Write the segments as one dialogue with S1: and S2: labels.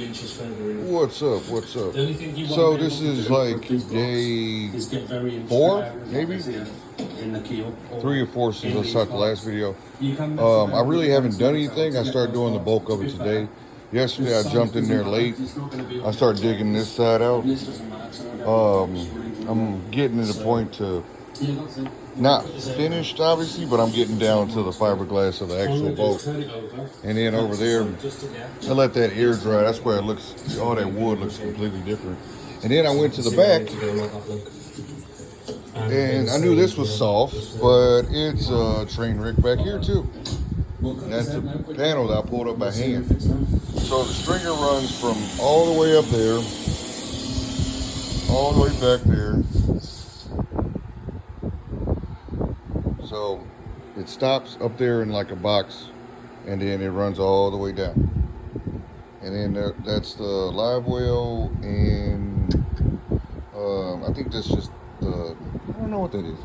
S1: inches further in.
S2: What's up? What's up?
S1: The only thing you
S2: So
S1: won't be
S2: this
S1: able to
S2: is
S1: do
S2: like
S1: with these blocks
S2: day
S1: is get very into
S2: 4,
S1: areas like
S2: maybe
S1: this here in the keel.
S2: 3 or 4 since I
S1: in these
S2: started the last
S1: parts.
S2: video.
S1: You can mess
S2: I
S1: around with
S2: really
S1: the
S2: haven't done
S1: base metal
S2: anything.
S1: to
S2: I
S1: get
S2: started
S1: those
S2: doing the
S1: parts.
S2: bulk
S1: To
S2: of it
S1: be fair,
S2: today. Yesterday I
S1: the
S2: jumped
S1: size
S2: in there
S1: doesn't matter.
S2: late.
S1: It's not going to be
S2: I
S1: on
S2: started
S1: parts like
S2: digging this
S1: this.
S2: side out.
S1: And this doesn't matter. So I don't have to
S2: I'm getting to the
S1: so,
S2: point to
S1: yeah, that's it.
S2: not finished, obviously, but I'm getting down to the fiberglass of the actual boat.
S1: Turn it over.
S2: And then over there,
S1: Just to get.
S2: I let that air dry. That's where it looks, all that wood looks completely different. And then I went to the back, and I knew this was soft, but it's a train wreck back here too. And that's a panel that I pulled up by hand. So the stringer runs from all the way up there, all the way back there. So it stops up there in like a box, and then it runs all the way down. And then that's the live well, and I think that's just the, I don't know what that is.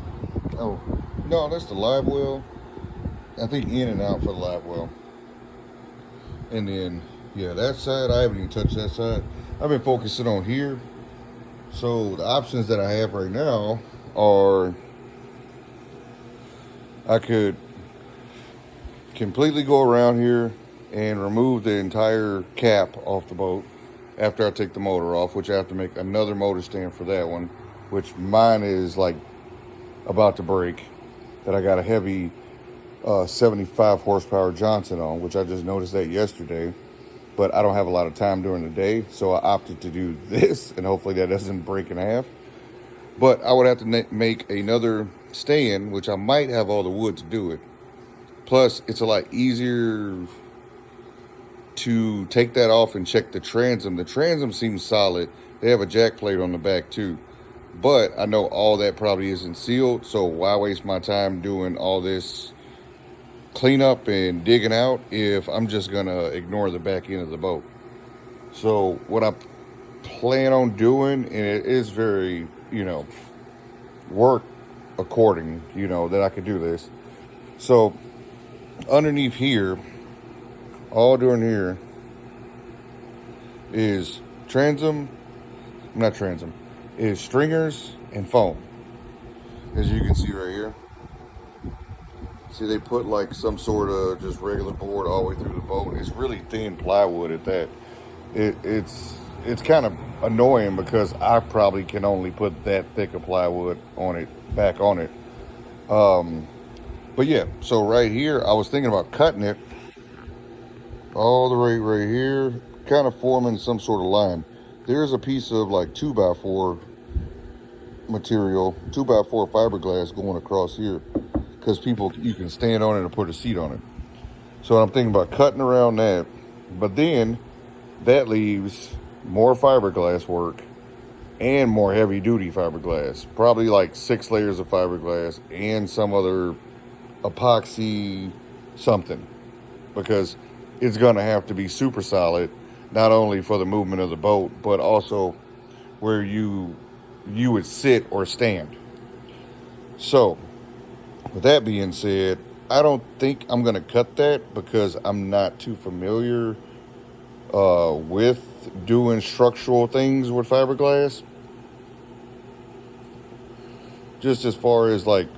S2: Oh, no, that's the live well. I think in and out for the live well. And then, yeah, that side, I haven't even touched that side. I've been focusing on here. So the options that I have right now are, I could completely go around here and remove the entire cap off the boat after I take the motor off, which I have to make another motor stand for that one, which mine is like about to break, that I got a heavy 75 horsepower Johnson on, which I just noticed that yesterday, but I don't have a lot of time during the day, so I opted to do this, and hopefully that doesn't break in half. But I would have to make another stand, which I might have all the wood to do it. Plus, it's a lot easier to take that off and check the transom. The transom seems solid. They have a jack plate on the back too. But I know all that probably isn't sealed, so why waste my time doing all this cleanup and digging out if I'm just gonna ignore the back end of the boat? So what I plan on doing, and it is very, work according, that I could do this. So underneath here, all during here is is stringers and foam. As you can see right here. See, they put like some sort of just regular board all the way through the boat. It's really thin plywood at that. It's kind of annoying because I probably can only put that thick of plywood on it, back on it. But yeah, so right here, I was thinking about cutting it all the way right here, kind of forming some sort of line. There's a piece of like 2x4 material, 2x4 fiberglass going across here, because you can stand on it and put a seat on it. So I'm thinking about cutting around that, but then that leaves more fiberglass work and more heavy duty fiberglass, probably like 6 layers of fiberglass and some other epoxy something, because it's going to have to be super solid, not only for the movement of the boat, but also where you would sit or stand. So with that being said, I don't think I'm going to cut that because I'm not too familiar with doing structural things with fiberglass. Just as far as like,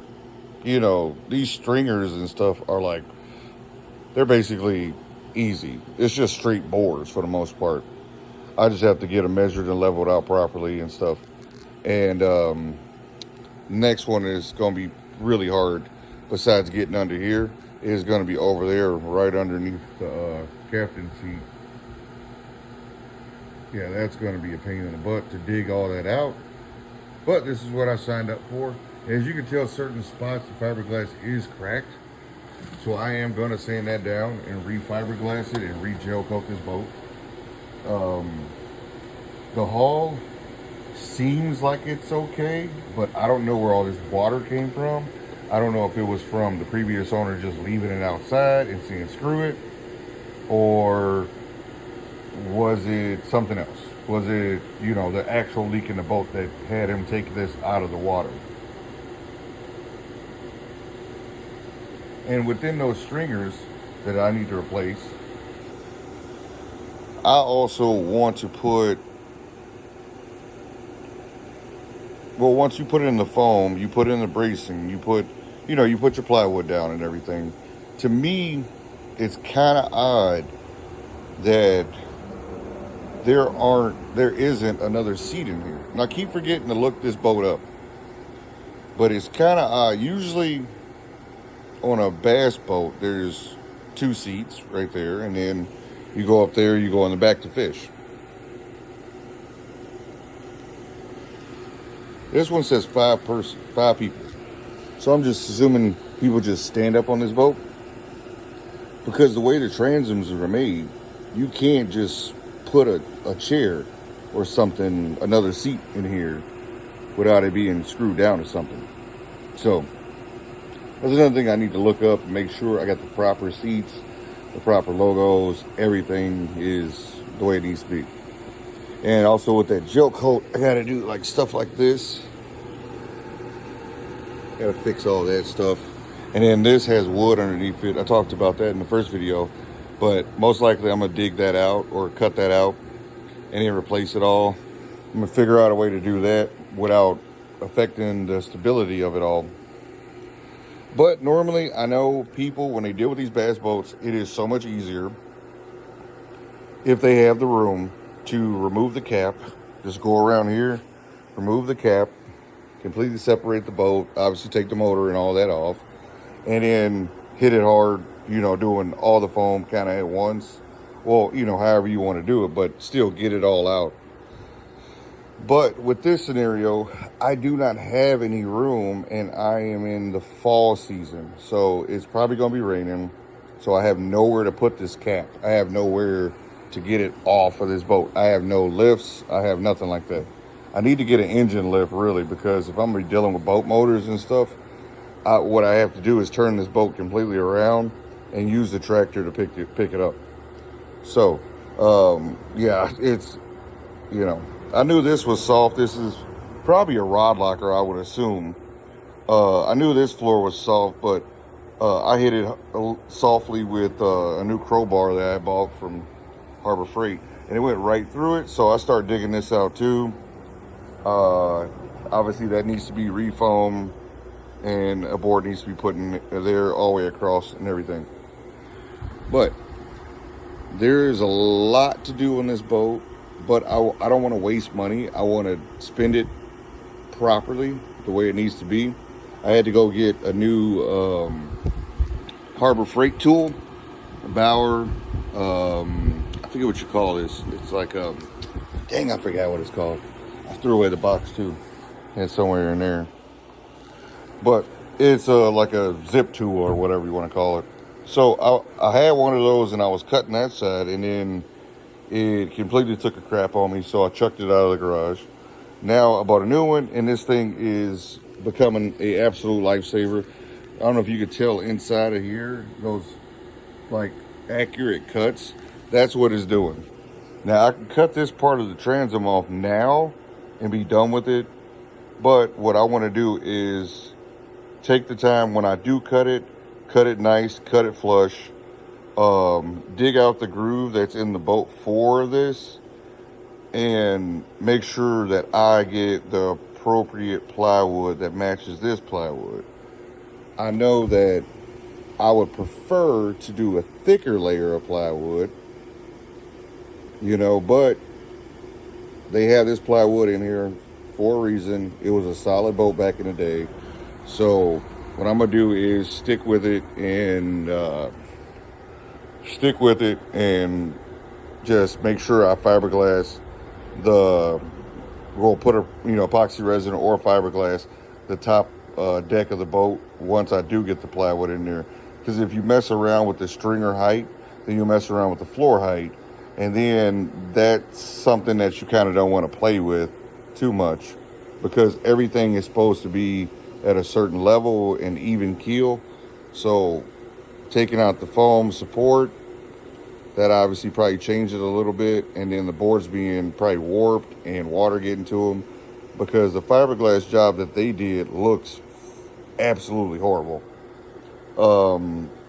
S2: these stringers and stuff are like, they're basically easy. It's just straight boards for the most part. I just have to get them measured and leveled out properly and stuff. And next one is going to be really hard. Besides getting under here, is going to be over there, right underneath the captain's seat. Yeah, that's going to be a pain in the butt to dig all that out. But this is what I signed up for. As you can tell, certain spots the fiberglass is cracked. So I am going to sand that down and re-fiberglass it and re-gel coat this boat. The hull seems like it's okay, but I don't know where all this water came from. I don't know if it was from the previous owner just leaving it outside and saying screw it, or was it something else? Was it, the actual leak in the boat that had him take this out of the water? And within those stringers that I need to replace, I also want to put, well, once you put it in the foam, you put it in the bracing, you put your plywood down and everything. To me, it's kind of odd that there isn't another seat in here. And I keep forgetting to look this boat up, but it's kind of odd. Usually on a bass boat, there's 2 seats right there, and then you go up there, you go in the back to fish. This one says 5 people. So I'm just assuming people just stand up on this boat, because the way the transoms are made, you can't just put a chair or something, another seat in here without it being screwed down or something. So that's another thing I need to look up and make sure I got the proper seats, the proper logos, everything is the way it needs to be. And also with that gel coat, I gotta do like stuff like this. Gotta fix all that stuff. And then this has wood underneath it. I talked about that in the first video, but most likely I'm gonna dig that out or cut that out and then replace it all. I'm gonna figure out a way to do that without affecting the stability of it all. But normally, I know people, when they deal with these bass boats, it is so much easier if they have the room to remove the cap. Just go around here, remove the cap, completely separate the boat, obviously take the motor and all that off, and then hit it hard, doing all the foam kind of at once. Well, however you want to do it, but still get it all out. But with this scenario, I do not have any room, and I am in the fall season, so it's probably going to be raining, so I have nowhere to put this cap. I have nowhere to get it off of this boat. I have no lifts. I have nothing like that. I need to get an engine lift, really, because if I'm going to be dealing with boat motors and stuff, what I have to do is turn this boat completely around and use the tractor to pick it up. So, yeah, it's, I knew this was soft. This is probably a rod locker, I would assume. I knew this floor was soft, but I hit it softly with a new crowbar that I bought from Harbor Freight, and it went right through it. So I started digging this out too. Obviously that needs to be refoamed, and a board needs to be put in there all the way across and everything. But there is a lot to do on this boat. But I don't want to waste money. I want to spend it properly, the way it needs to be. I had to go get a new Harbor Freight tool, a Bauer. I forget what you call this. It's like dang, I forgot what it's called. I threw away the box too. It's somewhere in there. But it's like a zip tool or whatever you want to call it. So I had one of those, and I was cutting that side, and then it completely took a crap on me, so I chucked it out of the garage. Now I bought a new one, and this thing is becoming an absolute lifesaver. I don't know if you could tell inside of here, those like accurate cuts. That's what it's doing. Now I can cut this part of the transom off now and be done with it. But what I want to do is take the time when I do cut it nice, cut it flush. Dig out the groove that's in the boat for this, and make sure that I get the appropriate plywood that matches this plywood. I know that I would prefer to do a thicker layer of plywood, but they have this plywood in here for a reason. It was a solid boat back in the day. So what I'm gonna do is stick with it and just make sure I fiberglass we'll put a epoxy resin or fiberglass the top deck of the boat once I do get the plywood in there. Because if you mess around with the stringer height, then you mess around with the floor height, and then that's something that you kind of don't want to play with too much, because everything is supposed to be at a certain level and even keel. So taking out the foam support, that obviously probably changed it a little bit, and then the boards being probably warped and water getting to them, because the fiberglass job that they did looks absolutely horrible.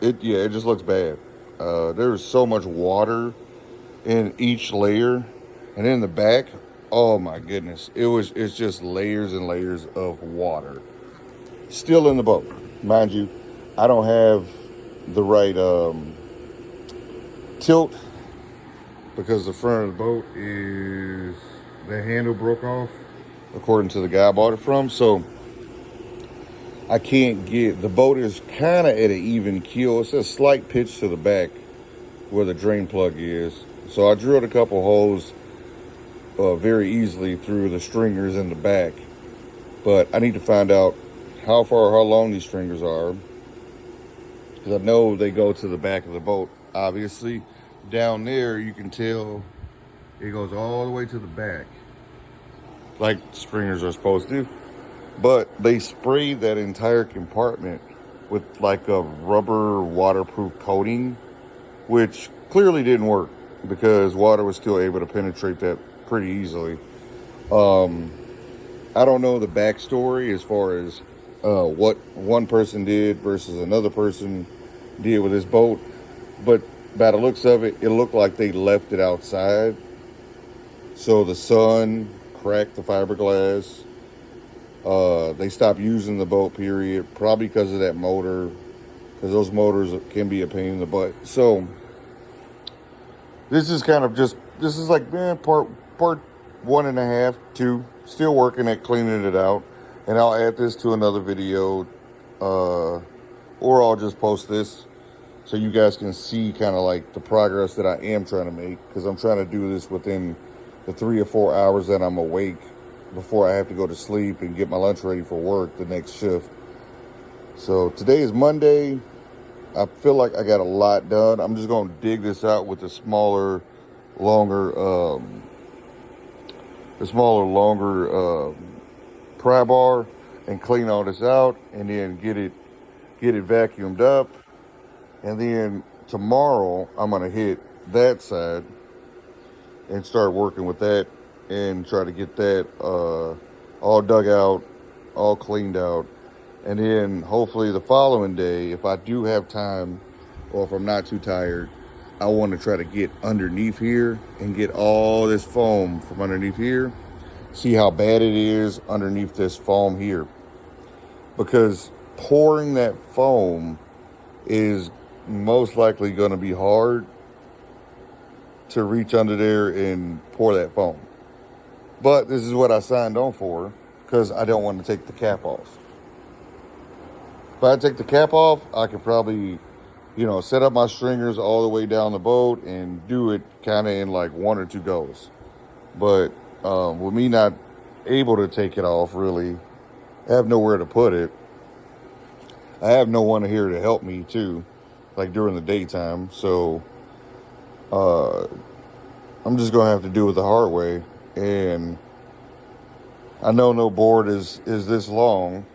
S2: It just looks bad. There's so much water in each layer. And in the back, oh my goodness, it's just layers and layers of water still in the boat. Mind you, I don't have the right tilt because the front of the boat is, the handle broke off according to the guy I bought it from. So I can't get, the boat is kind of at an even keel. It's a slight pitch to the back where the drain plug is. So I drilled a couple holes very easily through the stringers in the back. But I need to find out how long these stringers are, because I know they go to the back of the boat. Obviously, down there you can tell it goes all the way to the back, like stringers are supposed to. But they sprayed that entire compartment with like a rubber waterproof coating, which clearly didn't work because water was still able to penetrate that pretty easily. I don't know the backstory as far as what one person did versus another person did with this boat, but by the looks of it, it looked like they left it outside, so the sun cracked the fiberglass. They stopped using the boat, period, probably because of that motor, because those motors can be a pain in the butt. So this is kind of just, this is like part 1.5, 2, still working at cleaning it out. And I'll add this to another video, or I'll just post this so you guys can see kind of like the progress that I am trying to make, because I'm trying to do this within the 3 or 4 hours that I'm awake before I have to go to sleep and get my lunch ready for work the next shift. So today is Monday. I feel like I got a lot done. I'm just going to dig this out with the smaller, longer pry bar and clean all this out, and then get it vacuumed up. And then tomorrow I'm gonna hit that side and start working with that and try to get that all dug out, all cleaned out. And then hopefully the following day, if I do have time or if I'm not too tired, I want to try to get underneath here and get all this foam from underneath here. See how bad it is underneath this foam here. Because pouring that foam is most likely going to be hard to reach under there and pour that foam. But this is what I signed on for, because I don't want to take the cap off. If I take the cap off, I could probably, set up my stringers all the way down the boat and do it kind of in like 1 or 2 goes. But with me not able to take it off, really, I have nowhere to put it. I have no one here to help me too, like during the daytime. So I'm just gonna have to do it the hard way. And I know no board is this long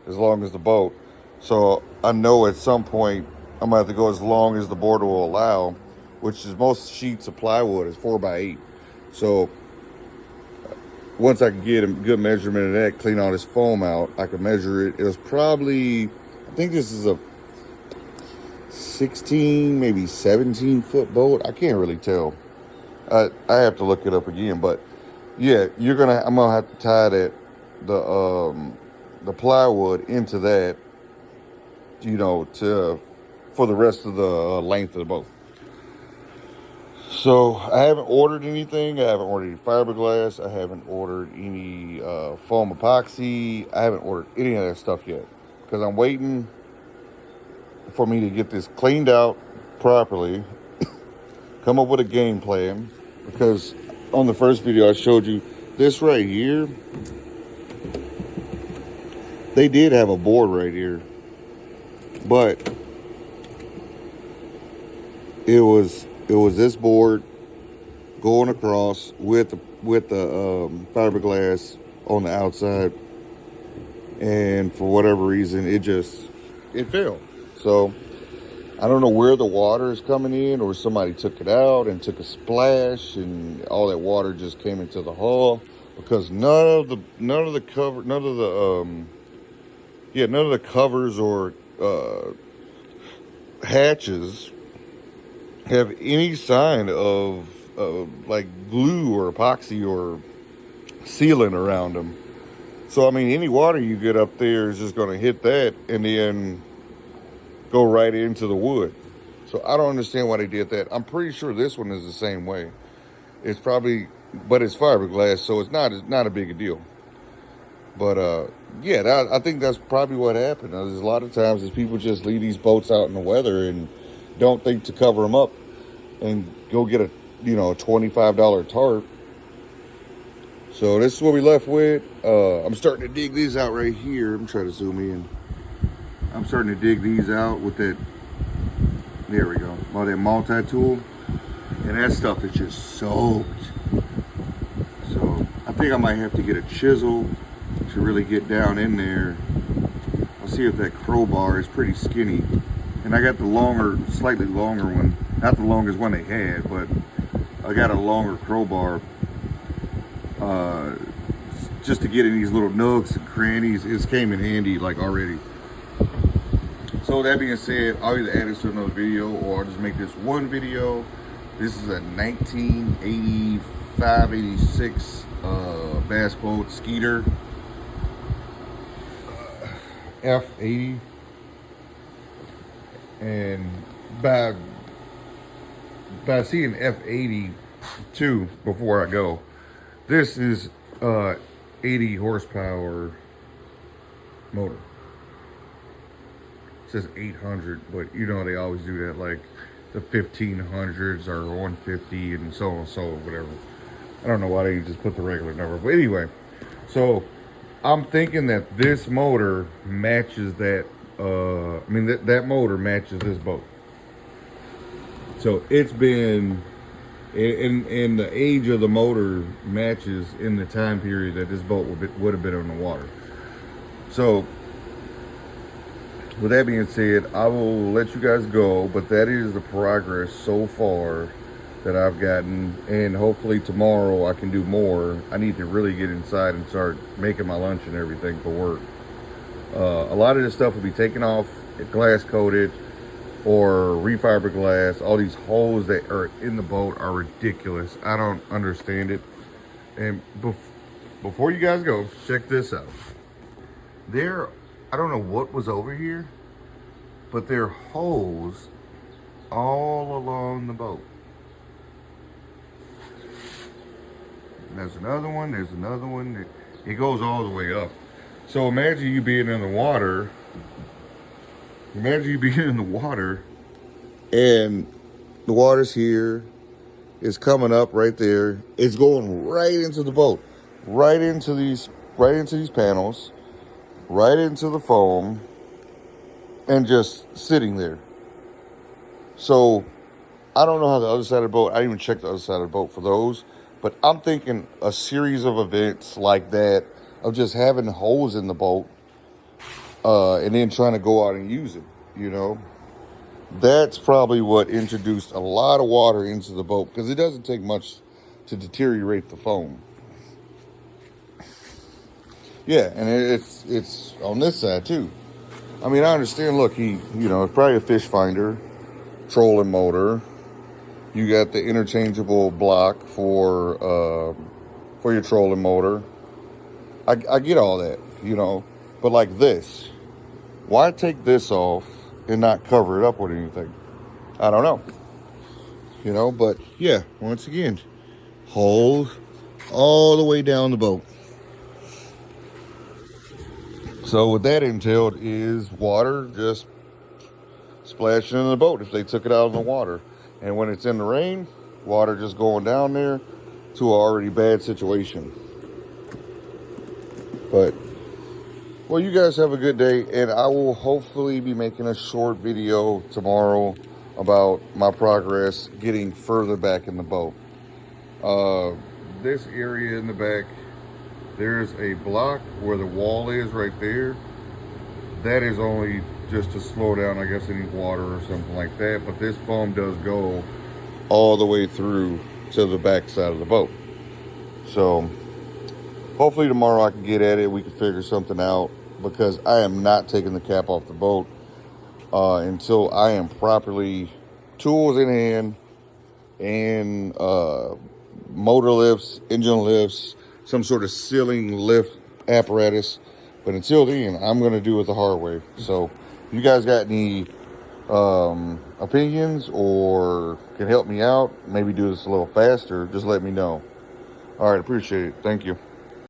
S2: as the boat. So I know at some point I'm gonna have to go as long as the board will allow, which is most sheets of plywood is 4x8. So once I can get a good measurement of that, clean all this foam out, I can measure it. It was probably, I think this is a 16, maybe 17 foot boat. I can't really tell. I have to look it up again, but yeah, I'm gonna have to tie the plywood into that, for the rest of the length of the boat. So I haven't ordered anything. I haven't ordered any fiberglass. I haven't ordered any foam epoxy. I haven't ordered any of that stuff yet, because I'm waiting for me to get this cleaned out properly, come up with a game plan. Because on the first video I showed you this right here, they did have a board right here, but it was this board going across with the fiberglass on the outside, and for whatever reason it failed. So I don't know where the water is coming in, or somebody took it out and took a splash and all that water just came into the hull, because none of the covers or hatches have any sign of like glue or epoxy or sealant around them. So I mean, any water you get up there is just going to hit that and then go right into the wood. So I don't understand why they did that. I'm pretty sure this one is the same way. It's probably, but it's fiberglass, so it's not a big a deal. But yeah, I think that's probably what happened. There's a lot of times is people just leave these boats out in the weather and don't think to cover them up and go get a $25 tarp. So this is what we left with. I'm starting to dig these out right here. I'm trying to zoom in. I'm starting to dig these out with that. There we go. By that multi-tool, and that stuff is just soaked. So I think I might have to get a chisel to really get down in there. I'll see if that crowbar is pretty skinny. And I got the longer, slightly longer one. Not the longest one they had, but I got a longer crowbar just to get in these little nooks and crannies. It came in handy like already. So that being said, I'll either add this to another video or I'll just make this one video. This is a 1985, 86 bass boat Skeeter F80. And by seeing F82 before I go, this is 80 horsepower motor. It says 800, but you know they always do that, like the 1500s or 150 and so on and so whatever. I don't know why they just put the regular number, but anyway. So I'm thinking that this motor matches that. That motor matches this boat. So it's been in the age of the motor matches in the time period that this boat would have been on the water. So with that being said, I will let you guys go, but that is the progress so far that I've gotten, and hopefully tomorrow I can do more. I need to really get inside and start making my lunch and everything for work. A lot of this stuff will be taken off, glass coated, or refiber glass. All these holes that are in the boat are ridiculous. I don't understand it. And before you guys go, check this out. I don't know what was over here, but there are holes all along the boat. And there's another one, there's another one. It goes all the way up. So imagine you being in the water. Imagine you being in the water and the water's here. It's coming up right there. It's going right into the boat, right into these panels, right into the foam, and just sitting there. So I don't know how the other side of the boat, I didn't even check the other side of the boat for those, but I'm thinking a series of events like that of just having holes in the boat and then trying to go out and use it, That's probably what introduced a lot of water into the boat, because it doesn't take much to deteriorate the foam. Yeah, and it's on this side too. I mean, I understand, look, it's probably a fish finder, trolling motor. You got the interchangeable block for your trolling motor. I get all that, but like this, why take this off and not cover it up with anything? I don't know, but yeah, once again, holes all the way down the boat. So what that entailed is water just splashing in the boat if they took it out of the water. And when it's in the rain, water just going down there to an already bad situation. But, well, you guys have a good day, and I will hopefully be making a short video tomorrow about my progress getting further back in the boat. This area in the back, there's a block where the wall is right there. That is only just to slow down, I guess, any water or something like that. But this foam does go all the way through to the back side of the boat. So hopefully tomorrow I can get at it. We can figure something out, because I am not taking the cap off the boat. until I am properly tools in hand, and motor lifts, engine lifts, some sort of ceiling lift apparatus. But until then, I'm going to do it the hard way. So if you guys got any opinions or can help me out, maybe do this a little faster, just let me know. All right, appreciate it. Thank you.